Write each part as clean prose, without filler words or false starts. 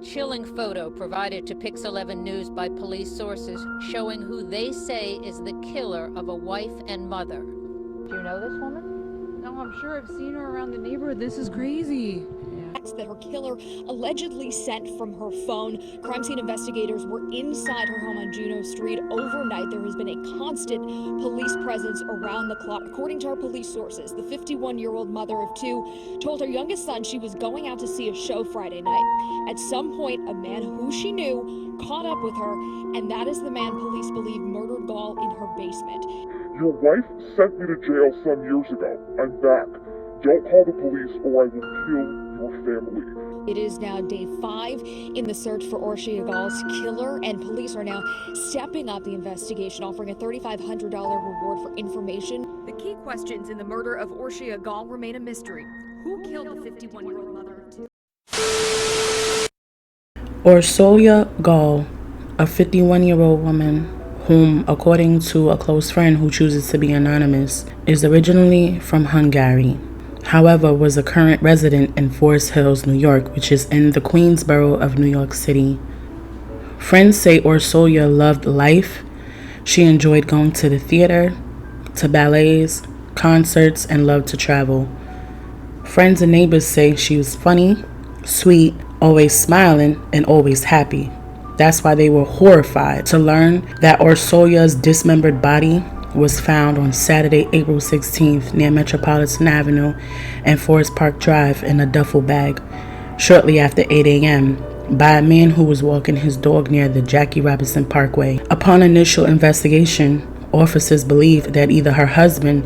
chilling photo provided to Pix 11 News by police sources showing who they say is the killer of a wife and mother. Do you know this woman? No, I'm sure I've seen her around the neighborhood. This is crazy. That her killer allegedly sent from her phone. Crime scene investigators were inside her home on Juneau Street overnight. There has been a constant police presence around the clock. According to our police sources, the 51-year-old mother of two told her youngest son she was going out to see a show Friday night. At some point, a man who she knew caught up with her, and that is the man police believe murdered Gaal in her basement. Your wife sent me to jail some years ago. I'm back. Don't call the police or I will kill your family. It is now day 5 in the search for Orsolya Gaal's killer, and police are now stepping up the investigation, offering a $3,500 reward for information. The key questions in the murder of Orsolya Gaal remain a mystery. Who killed the 51-year-old mother of two? Orsolya Gaal, a 51-year-old woman whom, according to a close friend who chooses to be anonymous, is originally from Hungary. However, was a current resident in Forest Hills, New York, which is in the Queens borough of New York City. Friends say Orsolya loved life. She enjoyed going to the theater, to ballets, concerts, and loved to travel. Friends and neighbors say she was funny, sweet, always smiling, and always happy. That's why they were horrified to learn that Orsolya's dismembered body was found on Saturday, April 16th near Metropolitan Avenue and Forest Park Drive in a duffel bag shortly after 8 a.m. by a man who was walking his dog near the Jackie Robinson Parkway. Upon initial investigation, officers believed that either her husband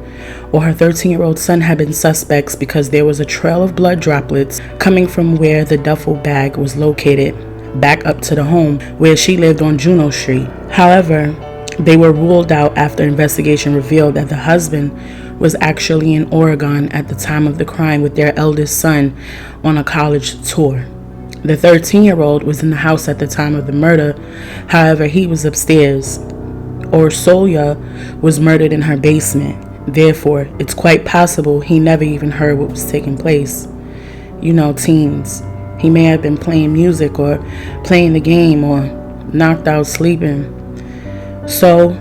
or her 13-year-old son had been suspects because there was a trail of blood droplets coming from where the duffel bag was located back up to the home where she lived on Juneau Street. However, they were ruled out after investigation revealed that the husband was actually in Oregon at the time of the crime with their eldest son on a college tour. The 13-year-old was in the house at the time of the murder. However, he was upstairs. Orsolya was murdered in her basement. Therefore, it's quite possible he never even heard what was taking place. You know, teens. He may have been playing music or playing the game or knocked out sleeping. So,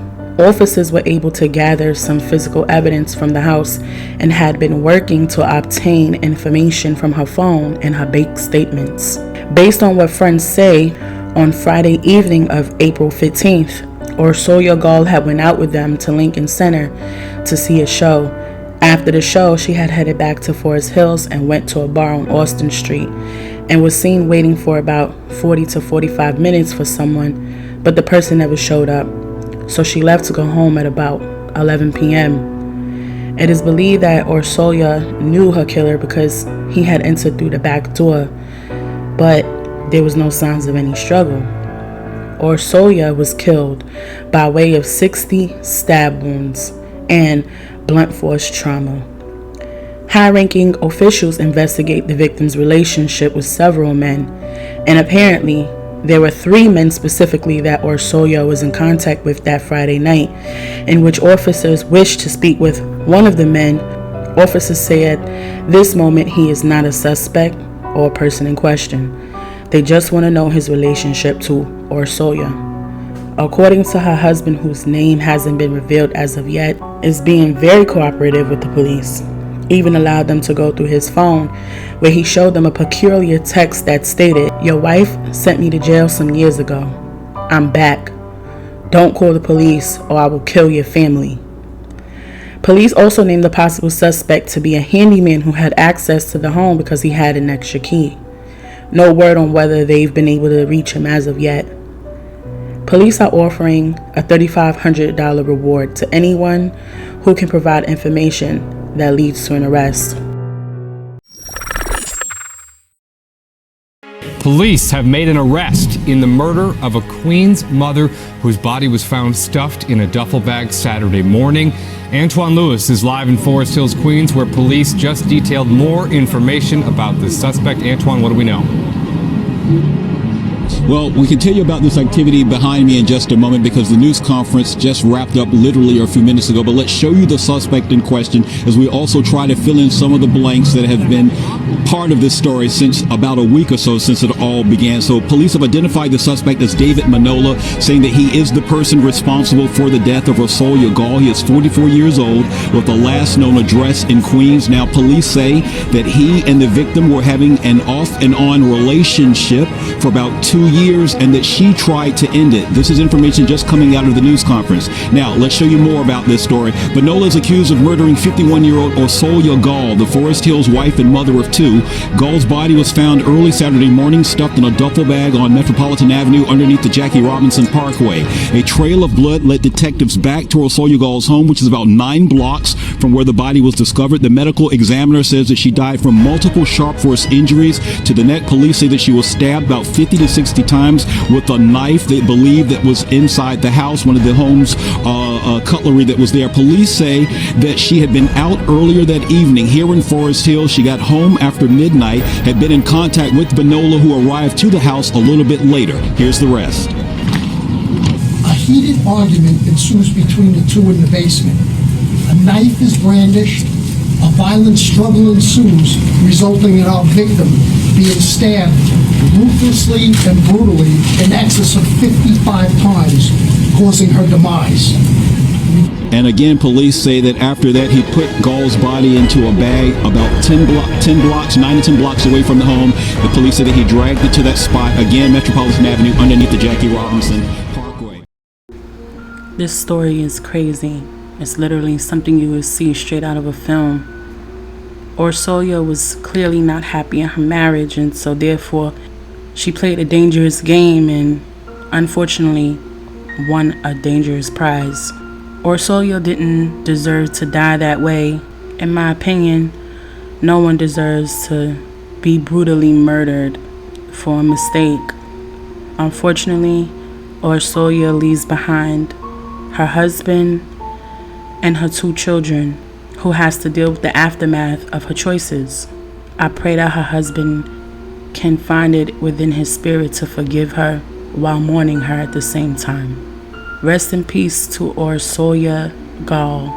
officers were able to gather some physical evidence from the house and had been working to obtain information from her phone and her bank statements. Based on what friends say, on Friday evening of April 15th, Orsolya Gaal had went out with them to Lincoln Center to see a show. After the show, she had headed back to Forest Hills and went to a bar on Austin Street and was seen waiting for about 40 to 45 minutes for someone, but the person never showed up. So she left to go home at about 11 p.m. It is believed that Orsolya knew her killer because he had entered through the back door, but there was no signs of any struggle. Orsolya was killed by way of 60 stab wounds and blunt force trauma. High-ranking officials investigate the victim's relationship with several men, and apparently there were 3 men specifically that Orsolya was in contact with that Friday night, in which officers wished to speak with one of the men. Officers say at this moment he is not a suspect or a person in question. They just want to know his relationship to Orsolya. According to her husband, whose name hasn't been revealed as of yet, is being very cooperative with the police. Even allowed them to go through his phone, where he showed them a peculiar text that stated, "Your wife sent me to jail some years ago. I'm back. Don't call the police or I will kill your family." Police also named the possible suspect to be a handyman who had access to the home because he had an extra key. No word on whether they've been able to reach him as of yet. Police are offering a $3,500 reward to anyone who can provide information that leads to an arrest. Police have made an arrest in the murder of a Queens mother whose body was found stuffed in a duffel bag Saturday morning. Antoine Lewis is live in Forest Hills, Queens, where police just detailed more information about the suspect. Antoine, what do we know? Well, we can tell you about this activity behind me in just a moment because the news conference just wrapped up literally a few minutes ago. But let's show you the suspect in question as we also try to fill in some of the blanks that have been part of this story since about a week or so since it all began. So police have identified the suspect as David Manola, saying that he is the person responsible for the death of Orsolya Gaal. He is 44 years old with the last known address in Queens. Now, police say that he and the victim were having an off and on relationship for about 2 years and that she tried to end it. This is information just coming out of the news conference. Now, let's show you more about this story. Manola is accused of murdering 51-year-old Orsolya Gaal, the Forest Hills wife and mother of two. Gaal's body was found early Saturday morning, stuffed in a duffel bag on Metropolitan Avenue underneath the Jackie Robinson Parkway. A trail of blood led detectives back to Orsolya Gaal's home, which is about 9 blocks from where the body was discovered. The medical examiner says that she died from multiple sharp force injuries to the neck. Police say that she was stabbed about 50 to 60 times with a knife they believe that was inside the house, one of the home's cutlery that was there. Police say that she had been out earlier that evening here in Forest Hills. She got home after midnight, had been in contact with Manola, who arrived to the house a little bit later. Here's the rest. A heated argument ensues between the two in the basement. A knife is brandished. A violent struggle ensues, resulting in our victim being stabbed ruthlessly and brutally in excess of 55 times, causing her demise. And again, police say that after that, he put Gaal's body into a bag about 9 to 10 blocks away from the home. The police say that he dragged it to that spot, again, Metropolitan Avenue, underneath the Jackie Robinson Parkway. This story is crazy. It's literally something you would see straight out of a film. Orsolya was clearly not happy in her marriage, and so therefore she played a dangerous game and unfortunately won a dangerous prize. Orsolya didn't deserve to die that way. In my opinion, no one deserves to be brutally murdered for a mistake. Unfortunately, Orsolya leaves behind her husband and her 2 children, who has to deal with the aftermath of her choices. I pray that her husband can find it within his spirit to forgive her while mourning her at the same time. Rest in peace to Orsolya Gaal.